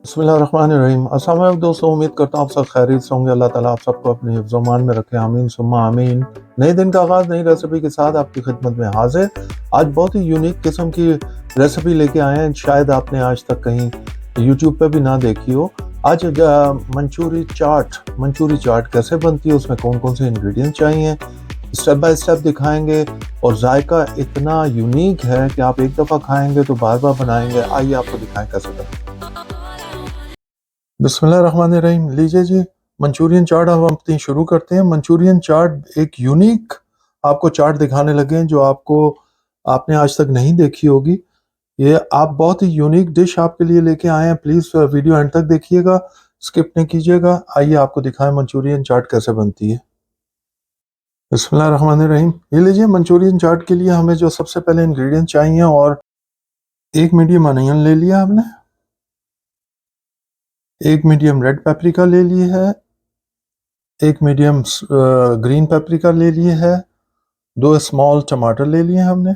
बिस्मिल्लाहिर्रहमानिर्रहीम। अस्सलाम वालेकुम दोस्तों, उम्मीद करता हूँ आप सब खैरियत से होंगे। अल्लाह ताला आप सबको अपने हिफ्ज़-ओ-मान में रखे, आमीन सुम्मा आमीन। नए दिन का आगाज़ नई रेसिपी के साथ आपकी खिदमत में हाजिर। आज बहुत ही यूनिक किस्म की रेसिपी लेके आए हैं, शायद आपने आज तक कहीं यूट्यूब पे भी ना देखी हो। आज मंचूरी चाट कैसे बनती है, उसमें कौन कौन से इंग्रेडिएंट चाहिए, स्टेप बाय स्टेप दिखाएंगे। और जायका इतना यूनिक है कि आप एक दफ़ा खाएंगे तो बार बार बनाएंगे। आइए आपको दिखाएं कैसे बनती है। बिस्मिल्लाहिर्रहमानिर्रहीम। लीजिए जी, मंचूरियन चाट हम अपनी शुरू करते हैं। मंचूरियन चाट एक यूनिक आपको चाट दिखाने लगे हैं जो आपने आज तक नहीं देखी होगी। ये आप बहुत ही यूनिक डिश आपके लिए लेके आए हैं। प्लीज़ वीडियो एंड तक देखिएगा, स्किप नहीं कीजिएगा। आइए आपको दिखाएं मंचूरियन चाट कैसे बनती है। बिस्मिल्लाहिर्रहमानिर्रहीम। ये लीजिए, मंचूरियन चाट के लिए हमें जो सबसे पहले इंग्रेडिएंट चाहिए, और एक मीडियम अनियन ले लिया हमने, एक मीडियम रेड पेपरिका ले ली है, एक मीडियम ग्रीन पेपरिका ले लिए है, दो स्मॉल टमाटर ले लिए हमने,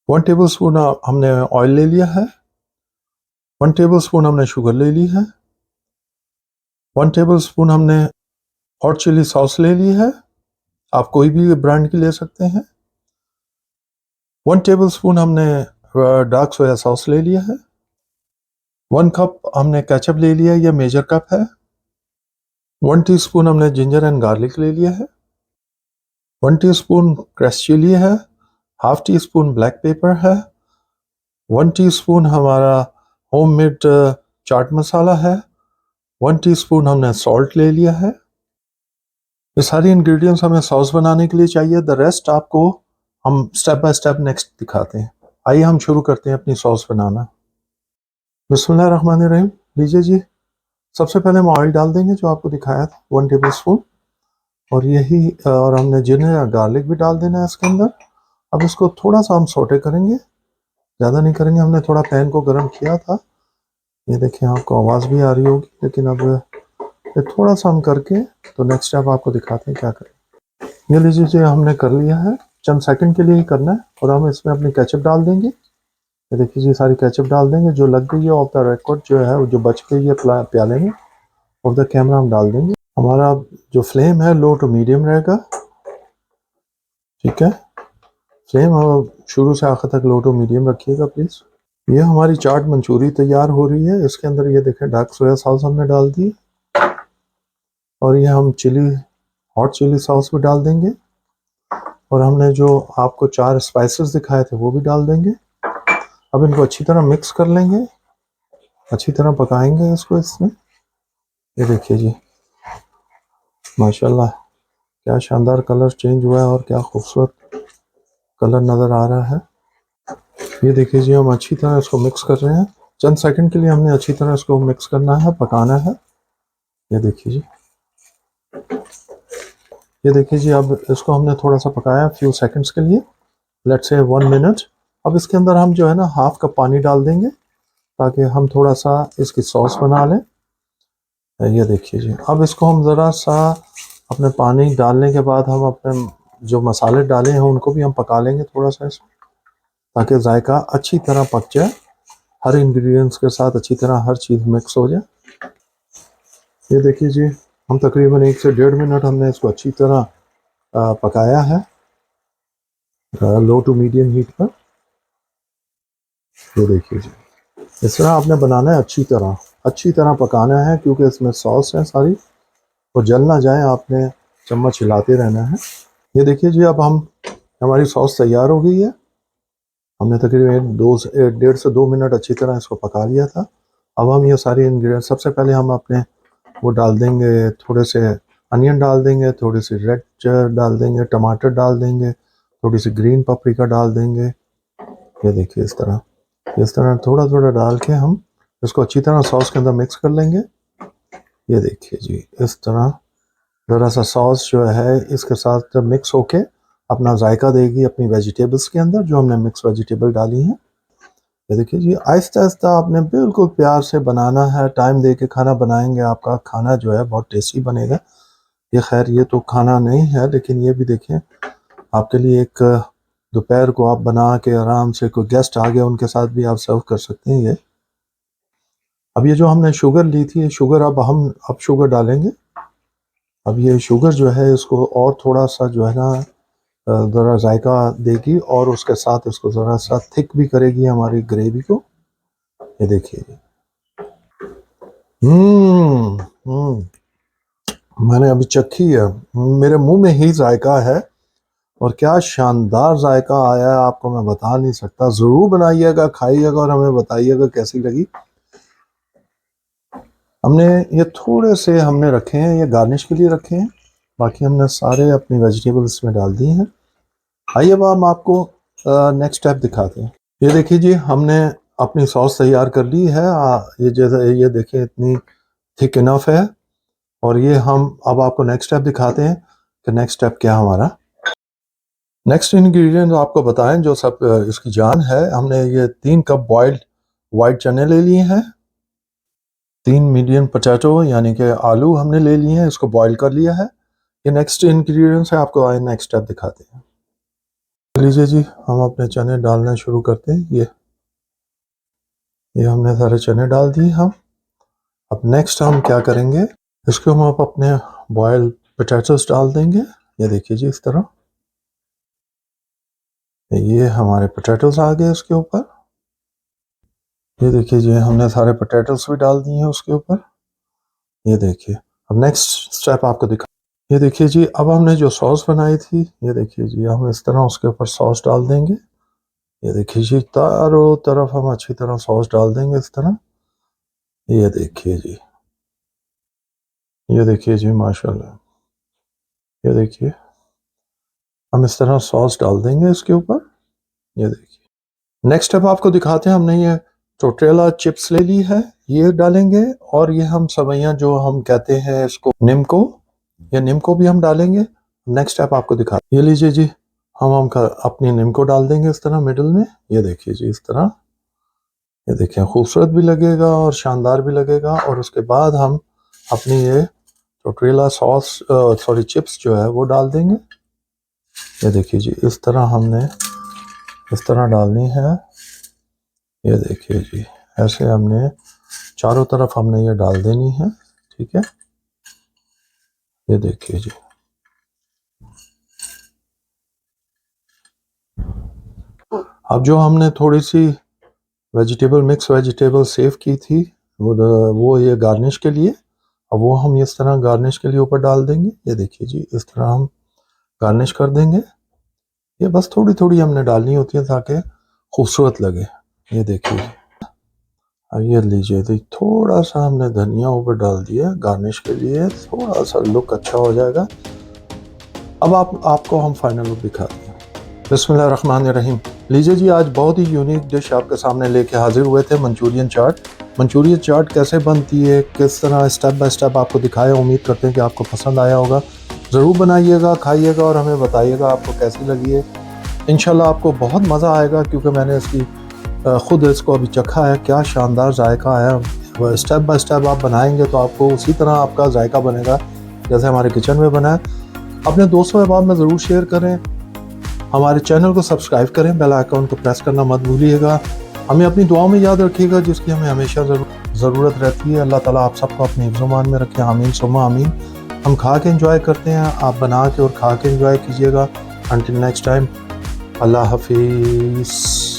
1 टेबल स्पून हमने ऑयल ले लिया है, 1 टेबल स्पून हमने शुगर ले ली है, 1 टेबल स्पून हमने हॉट चिली सॉस ले ली है, आप कोई भी ब्रांड की ले सकते हैं, 1 टेबल स्पून हमने डार्क सोया सॉस ले लिया है, 1 कप हमने केचप ले लिया, यह मेजर कप है, 1 टीस्पून हमने जिंजर एंड गार्लिक ले लिया है, 1 टीस्पून क्रश चिली है, half tea spoon black pepper है, 1 टीस्पून हमारा होममेड चाट मसाला है, 1 टीस्पून हमने सॉल्ट ले लिया है। ये सारी इंग्रेडिएंट्स हमें सॉस बनाने के लिए चाहिए। द रेस्ट आपको हम स्टेप बाय स्टेप नेक्स्ट दिखाते हैं। आइए हम शुरू करते हैं अपनी सॉस बनाना। बिस्मिल्लाहिर्रहमानिर्रहीम। लीजिए जी, सबसे पहले हम ऑयल डाल देंगे जो आपको दिखाया था, 1 टेबल स्पून। और हमने जिंजर या गार्लिक भी डाल देना है इसके अंदर। अब इसको थोड़ा सा हम सोटे करेंगे, ज़्यादा नहीं करेंगे। हमने थोड़ा पैन को गर्म किया था, ये देखिए आपको आवाज़ भी आ रही होगी। लेकिन अब ये थोड़ा सा हम करके तो नेक्स्ट स्टेप आपको दिखाते हैं क्या करें। ये लीजिए जी, हमने कर लिया है, चंद सेकंड के लिए ही करना है। और हम इसमें अपनी केचप डाल देंगे। ये देखिए जी, सारी केचप डाल देंगे, जो लग गई है ऑफ द रिकॉर्ड जो है, जो बच गई है प्याले में, ऑफ द कैमरा हम डाल देंगे। हमारा जो फ्लेम है लो टू मीडियम रहेगा, ठीक है। फ्लेम शुरू से आखिर तक लो टू मीडियम रखिएगा प्लीज़। ये हमारी चाट मंचूरी तैयार हो रही है। इसके अंदर ये देखें डार्क सोया सॉस हमने डाल दी, और ये हम हॉट चिली सॉस भी डाल देंगे, और हमने जो आपको 4 स्पाइसेस दिखाए थे वो भी डाल देंगे। अब इनको अच्छी तरह मिक्स कर लेंगे, अच्छी तरह पकाएंगे इसको इसमें। ये देखिए जी, माशाल्लाह क्या शानदार कलर चेंज हुआ है, और क्या खूबसूरत कलर नज़र आ रहा है। ये देखिए जी, हम अच्छी तरह इसको मिक्स कर रहे हैं। चंद सेकंड के लिए हमने अच्छी तरह इसको मिक्स करना है, पकाना है। ये देखिए जी, ये देखिए जी, अब इसको हमने थोड़ा सा पकाया फ्यू सेकंड्स के लिए, लेट्स से 1 मिनट। अब इसके अंदर हम जो है ना हाफ कप पानी डाल देंगे, ताकि हम थोड़ा सा इसकी सॉस बना लें। ये देखिए जी, अब इसको हम ज़रा सा अपने पानी डालने के बाद हम अपने जो मसाले डाले हैं उनको भी हम पका लेंगे थोड़ा सा इसमें, ताकि जायका अच्छी तरह पक जाए, हर इंग्रेडिएंट्स के साथ अच्छी तरह हर चीज़ मिक्स हो जाए। ये देखिए जी, हम तकरीबन 1 से 1.5 मिनट हमने इसको अच्छी तरह पकाया है, लो टू मीडियम हीट पर। ये देखिए जी, इस तरह आपने बनाना है, अच्छी तरह पकाना है, क्योंकि इसमें सॉस है सारी, और जल ना जाए, आपने चम्मच हिलाते रहना है। ये देखिए जी, अब हमारी सॉस तैयार हो गई है। हमने तकरीबन 1.5 से 2 मिनट अच्छी तरह इसको पका लिया था। अब हम ये सारी इंग्रेडिएंट, सबसे पहले हम अपने वो डाल देंगे, थोड़े से अनियन डाल देंगे, थोड़ी सी रेड डाल देंगे, टमाटर डाल देंगे, थोड़ी सी ग्रीन पपरिका डाल देंगे। ये देखिए इस तरह थोड़ा थोड़ा डाल के हम इसको अच्छी तरह सॉस के अंदर मिक्स कर लेंगे। ये देखिए जी, इस तरह ज़रा सा सॉस जो है इसके साथ जब मिक्स होके अपना जायका देगी अपनी वेजिटेबल्स के अंदर, जो हमने मिक्स वेजिटेबल डाली हैं। ये देखिए जी, आहिस्ता आहिस्ता आपने बिल्कुल प्यार से बनाना है, टाइम दे के खाना बनाएंगे, आपका खाना जो है बहुत टेस्टी बनेगा। ये खैर ये तो खाना नहीं है, लेकिन ये भी देखें आपके लिए एक दोपहर को आप बना के आराम से, कोई गेस्ट आ गया उनके साथ भी आप सर्व कर सकते हैं। अब ये जो हमने शुगर ली थी, शुगर अब शुगर डालेंगे। अब ये शुगर जो है इसको और थोड़ा सा जो है ना ज़रा जायका देगी और उसके साथ इसको ज़रा सा थिक भी करेगी हमारी ग्रेवी को। ये देखिए। मैंने अभी चखी है, मेरे मुंह में ही जायका है और क्या शानदार जायका आया है, आपको मैं बता नहीं सकता। ज़रूर बनाइएगा, खाइएगा और हमें बताइएगा कैसी लगी। हमने ये थोड़े से हमने रखे हैं, ये गार्निश के लिए रखे हैं, बाकी हमने सारे अपनी वेजिटेबल्स में डाल दिए हैं। आइए अब हम आपको नेक्स्ट स्टेप दिखाते हैं। ये देखिए जी, हमने अपनी सॉस तैयार कर ली है। ये जैसे ये देखिए इतनी थिक इनफ है। और ये हम अब आपको नेक्स्ट स्टेप दिखाते हैं कि नेक्स्ट स्टेप क्या हमारा। नेक्स्ट इंग्रेडिएंट आपको बताएं जो सब इसकी जान है। हमने ये 3 कप बॉइल्ड वाइट चने ले लिए हैं, 3 मीडियम पोटैटो यानी कि आलू हमने ले लिए हैं, इसको बॉईल कर लिया है। ये नेक्स्ट इंग्रेडिएंट्स है, आपको आए नेक्स्ट स्टेप दिखाते हैं। लीजिए जी, हम अपने चने डालना शुरू करते हैं। ये हमने सारे चने डाल दिए हम। अब नेक्स्ट हम क्या करेंगे, इसको हम आप अपने बॉइल्ड पोटैटोस डाल देंगे। ये देखिए जी, इस तरह ये हमारे पोटैटोस आ गए उसके ऊपर। ये देखिए जी, हमने सारे पोटैटोस भी डाल दिए हैं उसके ऊपर। ये देखिए, अब नेक्स्ट स्टेप आपको दिखा। ये देखिए जी, अब हमने जो सॉस बनाई थी, ये देखिए जी, हम इस तरह उसके ऊपर सॉस डाल देंगे। ये देखिए जी, चारों तरफ हम अच्छी तरह सॉस डाल देंगे इस तरह। ये देखिए जी, ये देखिए जी, माशाल्लाह। ये देखिए, हम इस तरह सॉस डाल देंगे इसके ऊपर। ये देखिए, नेक्स्ट स्टेप आपको दिखाते हैं। हमने ये टोरेला चिप्स ले ली है, ये डालेंगे। और ये हम सवैयाँ जो हम कहते हैं इसको निम्को, ये निम्को भी हम डालेंगे। नेक्स्ट स्टेप आपको दिखा। ये लीजिए जी, हम अपनी निम्को डाल देंगे इस तरह मिडिल में। ये देखिए जी, इस तरह। ये देखिए, खूबसूरत भी लगेगा और शानदार भी लगेगा। और उसके बाद हम अपनी ये टोरेला सॉस सॉरी चिप्स जो है वो डाल देंगे। ये देखिए जी, इस तरह हमने इस तरह डालनी है। ये देखिए जी, ऐसे हमने चारों तरफ हमने ये डाल देनी है, ठीक है। ये देखिए जी, अब जो हमने थोड़ी सी मिक्स वेजिटेबल सेव की थी, वो ये गार्निश के लिए। अब वो हम इस तरह गार्निश के लिए ऊपर डाल देंगे। ये देखिए जी, इस तरह हम गार्निश कर देंगे। ये बस थोड़ी थोड़ी हमने डालनी होती है ताकि खूबसूरत लगे। ये देखिए, अब ये लीजिए जी, थोड़ा सा हमने धनिया ऊपर डाल दिया गार्निश के लिए, थोड़ा सा लुक अच्छा हो जाएगा। अब आपको हम फाइनल लुक दिखाते हैं। बिस्मिल्लाहिर्रहमानिर्रहीम। लीजिए जी, आज बहुत ही यूनिक डिश आपके सामने लेके हाजिर हुए थे, मंचूरियन चाट। मंचूरियन चाट कैसे बनती है, किस तरह स्टेप बाय स्टेप आपको दिखाया। उम्मीद करते हैं कि आपको पसंद आया होगा। ज़रूर बनाइएगा, खाइएगा और हमें बताइएगा आपको कैसी लगी है। इंशाल्लाह आपको बहुत मज़ा आएगा, क्योंकि मैंने इसकी ख़ुद इसको अभी चखा है, क्या शानदार जायका आया। स्टेप बाय स्टेप आप बनाएंगे तो आपको उसी तरह आपका जायका बनेगा जैसे हमारे किचन में बना है। अपने दोस्तों के बाद में ज़रूर शेयर करें, हमारे चैनल को सब्सक्राइब करें, बेल आइकन को प्रेस करना मत भूलिएगा। हमें अपनी दुआओं में याद रखिएगा, जिसकी हमें हमेशा ज़रूरत रहती है। अल्लाह ताला आप सबको अपने हिफ्ज़-ओ-मान में रखें, आमीन सुम्मा आमीन। हम खा के एंजॉय करते हैं, आप बना के और खा के एंजॉय कीजिएगा। अंटिल नेक्स्ट टाइम, अल्लाह हाफिज़।